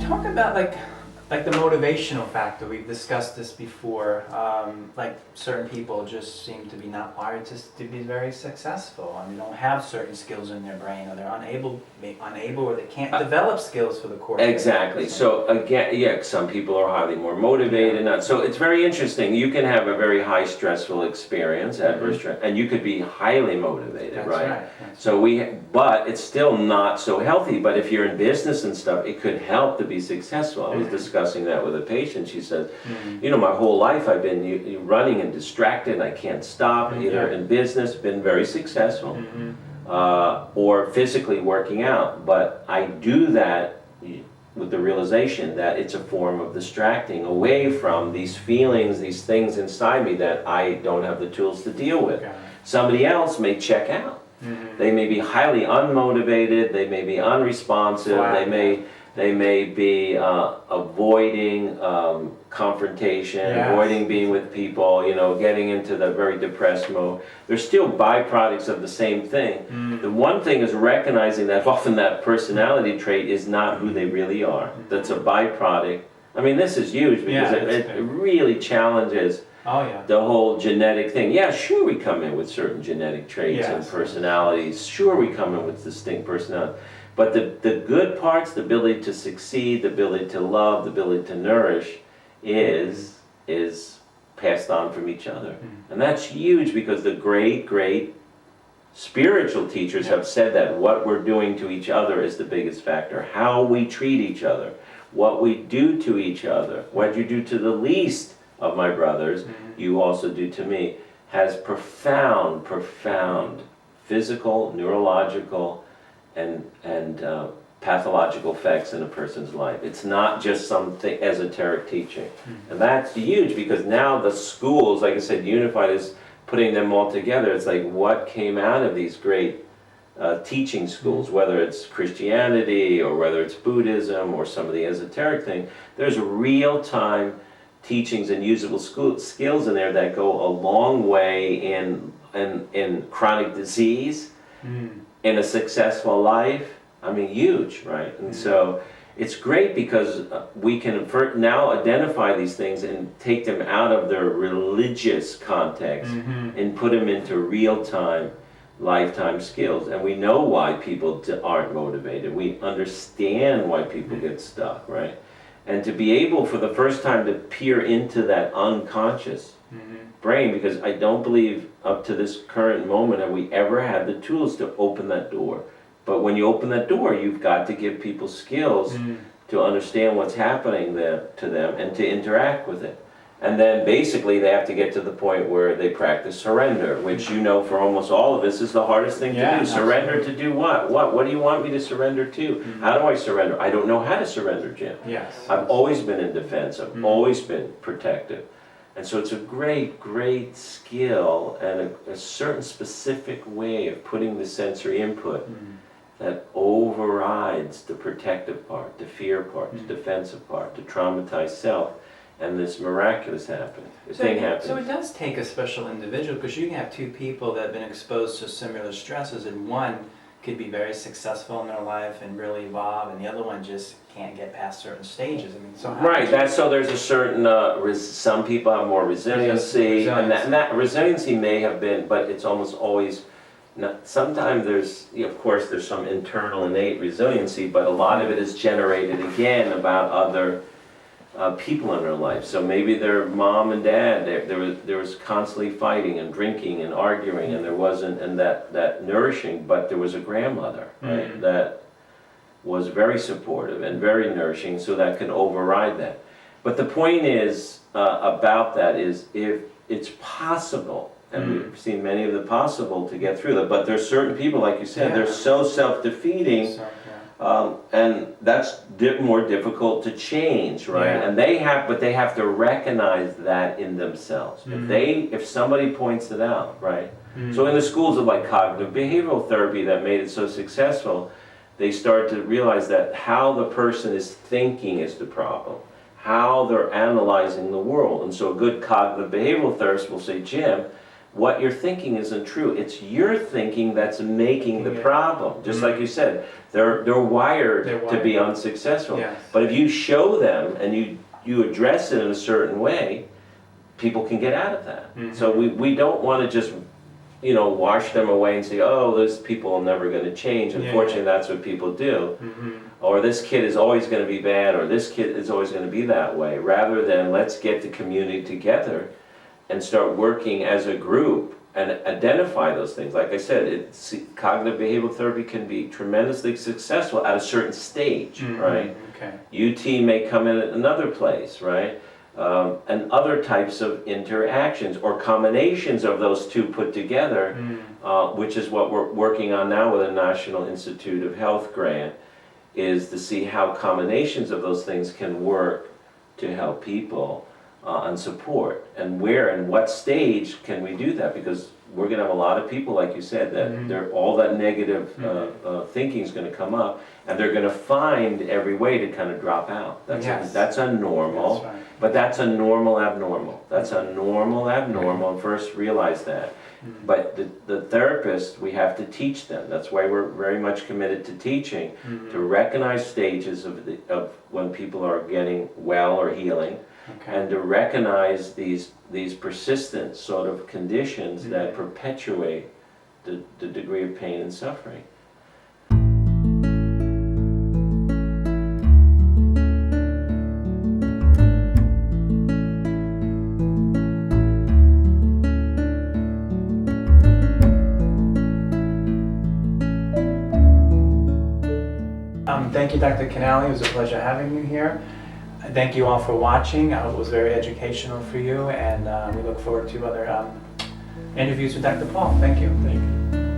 talk about like the motivational factor. We've discussed this before. Like certain people just seem to be not wired to be very successful, and they don't have certain skills in their brain, or they're unable, or they can't develop skills for the core. Exactly. So again, yeah, some people are highly more motivated. Not so. It's very interesting. You can have a very high stressful experience, adverse stress, and you could be highly motivated, That's right? That's So but it's still not so healthy. But if you're in business and stuff, it could help to be successful. I was discussing that with a patient. She said, you know, my whole life I've been running and distracted, and I can't stop, either in business, been very successful, or physically working out. But I do that with the realization that it's a form of distracting away from these feelings, these things inside me that I don't have the tools to deal with. Somebody else may check out. They may be highly unmotivated, they may be unresponsive, they may be avoiding confrontation, avoiding being with people, you know, getting into the very depressed mode. They're still byproducts of the same thing. The one thing is recognizing that often that personality trait is not who they really are. That's a byproduct. I mean, this is huge because it really challenges the whole genetic thing. Yeah, sure, we come in with certain genetic traits and personalities. Sure, we come in with distinct personalities. But the good parts, the ability to succeed, the ability to love, the ability to nourish, is passed on from each other. And that's huge because the great spiritual teachers have said that what we're doing to each other is the biggest factor. How we treat each other, what we do to each other, what you do to the least of my brothers, you also do to me, has profound physical, neurological, and pathological effects in a person's life. It's not just something esoteric teaching. And that's huge because now the schools, like I said, Unified is putting them all together. It's like what came out of these great teaching schools, whether it's Christianity or whether it's Buddhism or some of the esoteric thing. There's real-time teachings and usable skills in there that go a long way in chronic disease, in a successful life. I mean, huge, right? And so it's great because we can now identify these things and take them out of their religious context and put them into real-time, lifetime skills. And we know why people aren't motivated. We understand why people get stuck, right? And to be able for the first time to peer into that unconscious brain, because I don't believe up to this current moment have we ever had the tools to open that door. But when you open that door, you've got to give people skills to understand what's happening there to them and to interact with it. And then basically they have to get to the point where they practice surrender, which you know for almost all of us is the hardest thing to do. Surrender to do what? What do you want me to surrender to? How do I surrender? I don't know how to surrender, Jim. I've always been in defense. I've always been protective. And so it's a great skill and a certain specific way of putting the sensory input that overrides the protective part, the fear part, the defensive part, the traumatized self, and this miraculous thing happens. So it does take a special individual, because you can have two people that have been exposed to similar stresses, and one could be very successful in their life and really evolve, and the other one just can't get past certain stages. I mean, so so there's a certain some people have more resiliency, and that resiliency may have been, but it's almost always not. Sometimes there's, of course, there's some internal innate resiliency, but a lot of it is generated again about other people in their life. So maybe their mom and dad, there was constantly fighting and drinking and arguing, and there wasn't that nourishing, but there was a grandmother, right, that was very supportive and very nourishing, so that can override that. But the point is about that is if it's possible, and we've seen many of the possible to get through that, but there's certain people, like you said, they're so self-defeating. And that's more difficult to change, right? And they have to recognize that in themselves. If somebody points it out, right? So in the schools of like cognitive behavioral therapy that made it so successful, they start to realize that how the person is thinking is the problem, how they're analyzing the world. And so a good cognitive behavioral therapist will say, Jim, what you're thinking isn't true. It's your thinking that's making the Yeah. problem. Just like you said, they're wired to be unsuccessful. Yes. But if you show them and you address it in a certain way, people can get out of that. So we don't want to just wash them away and say, oh, those people are never going to change. Unfortunately, that's what people do. Or this kid is always going to be bad, or this kid is always going to be that way. Rather than let's get the community together and start working as a group and identify those things. Like I said, cognitive behavioral therapy can be tremendously successful at a certain stage, right? Okay. UT may come in at another place, right? And other types of interactions or combinations of those two put together, which is what we're working on now with a National Institute of Health grant, is to see how combinations of those things can work to help people and support, and where and what stage can we do that, because we're going to have a lot of people, like you said, that they're all that negative thinking is going to come up, and they're going to find every way to kind of drop out. That's a normal. That's right. But that's a normal abnormal. That's a normal abnormal, and first realize that. But the therapist, we have to teach them. That's why we're very much committed to teaching, to recognize stages of when people are getting well or healing, and to recognize these persistent sort of conditions that perpetuate the degree of pain and suffering. Thank you, Dr. Canali. It was a pleasure having you here. Thank you all for watching. I hope it was very educational for you, and we look forward to other interviews with Dr. Paul. Thank you. Thank you.